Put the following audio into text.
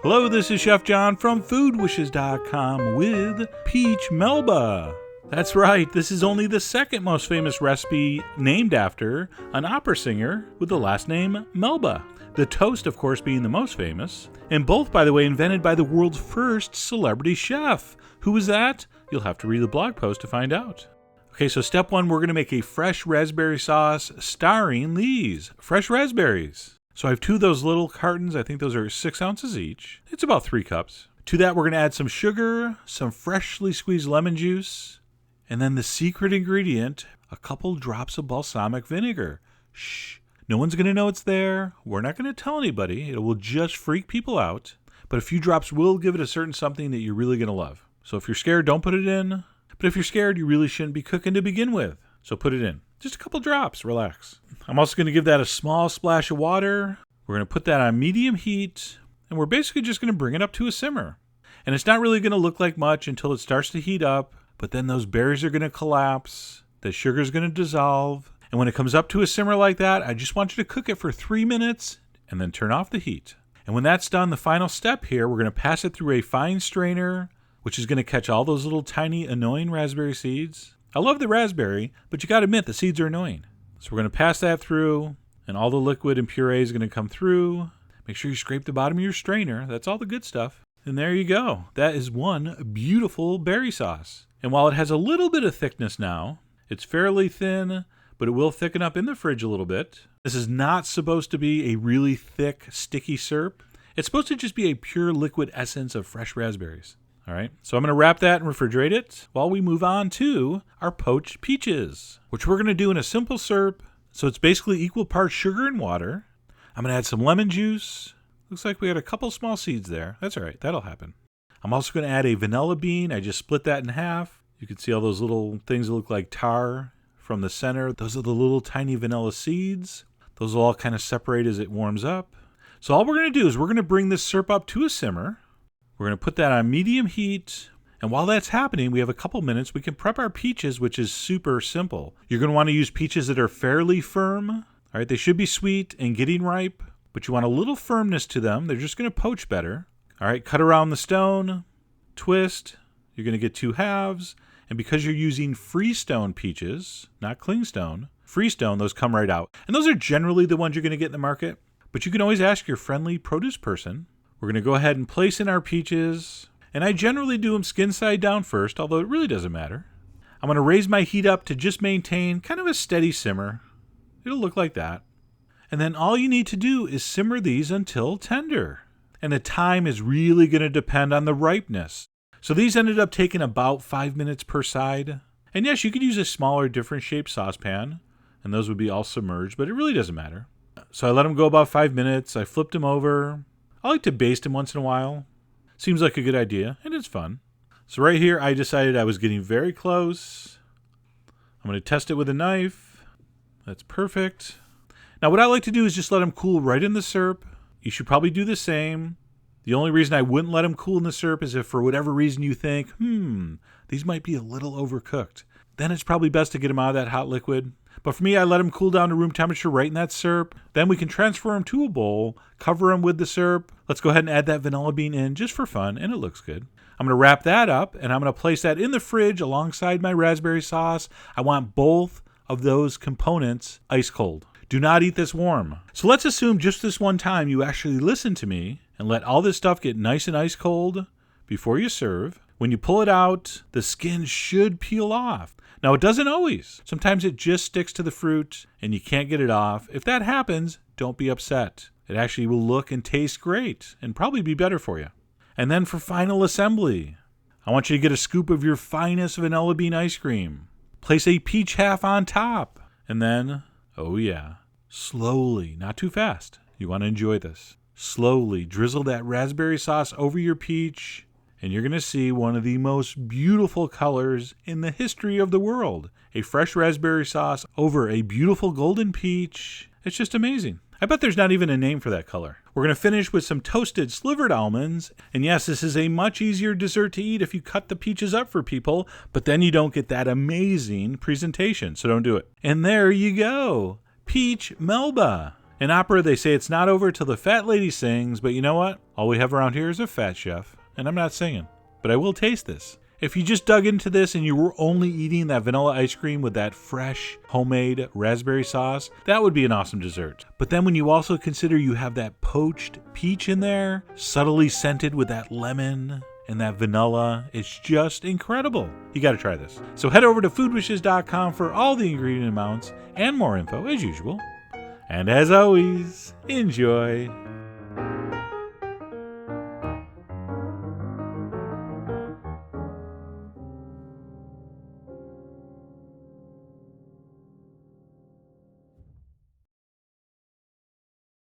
Hello, this is Chef John from foodwishes.com with Peach Melba. That's right, this is only the second most famous recipe named after an opera singer with the last name Melba. The toast, of course, being the most famous, and both, by the way, invented by the world's first celebrity chef. Who was that? You'll have to read the blog post to find out. Okay, so step one, we're going to make a fresh raspberry sauce starring these fresh raspberries. So I have two of those little cartons. I think those are 6 ounces each. It's about 3 cups. To that, we're going to add some sugar, some freshly squeezed lemon juice, and then the secret ingredient, a couple drops of balsamic vinegar. Shh. No one's going to know it's there. We're not going to tell anybody. It will just freak people out. But a few drops will give it a certain something that you're really going to love. So if you're scared, don't put it in. But if you're scared, you really shouldn't be cooking to begin with. So put it in. Just a couple drops. Relax. I'm also going to give that a small splash of water. We're going to put that on medium heat. And we're basically just going to bring it up to a simmer. And it's not really going to look like much until it starts to heat up. But then those berries are going to collapse. The sugar is going to dissolve. And when it comes up to a simmer like that, I just want you to cook it for 3 minutes and then turn off the heat. And when that's done, the final step here, we're going to pass it through a fine strainer, which is going to catch all those little tiny annoying raspberry seeds. I love the raspberry, but you got to admit the seeds are annoying. So we're going to pass that through, and all the liquid and puree is going to come through. Make sure you scrape the bottom of your strainer. That's all the good stuff. And there you go. That is one beautiful berry sauce. And while it has a little bit of thickness now, it's fairly thin, but it will thicken up in the fridge a little bit. This is not supposed to be a really thick, sticky syrup. It's supposed to just be a pure liquid essence of fresh raspberries. All right, so I'm going to wrap that and refrigerate it while we move on to our poached peaches, which we're going to do in a simple syrup. So it's basically equal parts sugar and water. I'm going to add some lemon juice. Looks like we had a couple small seeds there. That's all right, that'll happen. I'm also going to add a vanilla bean. I just split that in half. You can see all those little things that look like tar from the center. Those are the little tiny vanilla seeds. Those will all kind of separate as it warms up. So all we're going to do is we're going to bring this syrup up to a simmer. We're going to put that on medium heat. And while that's happening, we have a couple minutes. We can prep our peaches, which is super simple. You're going to want to use peaches that are fairly firm. All right, they should be sweet and getting ripe, but you want a little firmness to them. They're just going to poach better. All right, cut around the stone, twist. You're going to get 2 halves. And because you're using freestone peaches, not clingstone, freestone, those come right out. And those are generally the ones you're going to get in the market. But you can always ask your friendly produce person. We're going to go ahead and place in our peaches. And I generally do them skin side down first, although it really doesn't matter. I'm going to raise my heat up to just maintain kind of a steady simmer. It'll look like that. And then all you need to do is simmer these until tender. And the time is really going to depend on the ripeness. So these ended up taking about 5 minutes per side. And yes, you could use a smaller, different shaped saucepan, and those would be all submerged, but it really doesn't matter. So I let them go about 5 minutes. I flipped them over. I like to baste them once in a while. Seems like a good idea, and it's fun. So right here, I decided I was getting very close. I'm going to test it with a knife. That's perfect. Now what I like to do is just let them cool right in the syrup. You should probably do the same. The only reason I wouldn't let them cool in the syrup is if for whatever reason you think, these might be a little overcooked. Then it's probably best to get them out of that hot liquid. But for me, I let them cool down to room temperature right in that syrup. Then we can transfer them to a bowl, cover them with the syrup. Let's go ahead and add that vanilla bean in just for fun, and it looks good. I'm going to wrap that up, and I'm going to place that in the fridge alongside my raspberry sauce. I want both of those components ice cold. Do not eat this warm. So let's assume just this one time you actually listen to me and let all this stuff get nice and ice cold before you serve. When you pull it out, the skin should peel off. Now, it doesn't always. Sometimes it just sticks to the fruit and you can't get it off. If that happens, don't be upset. It actually will look and taste great and probably be better for you. And then for final assembly, I want you to get a scoop of your finest vanilla bean ice cream. Place a peach half on top. And then, oh yeah, slowly, not too fast. You want to enjoy this. Slowly drizzle that raspberry sauce over your peach, and you're going to see one of the most beautiful colors in the history of the world. A fresh raspberry sauce over a beautiful golden peach. It's just amazing. I bet there's not even a name for that color. We're going to finish with some toasted slivered almonds. And yes, this is a much easier dessert to eat if you cut the peaches up for people, but then you don't get that amazing presentation, so don't do it. And there you go. Peach Melba. In opera, they say it's not over till the fat lady sings, but you know what? All we have around here is a fat chef, and I'm not singing. But I will taste this. If you just dug into this and you were only eating that vanilla ice cream with that fresh, homemade raspberry sauce, that would be an awesome dessert. But then when you also consider you have that poached peach in there, subtly scented with that lemon and that vanilla, it's just incredible. You got to try this. So head over to foodwishes.com for all the ingredient amounts and more info as usual. And as always, enjoy.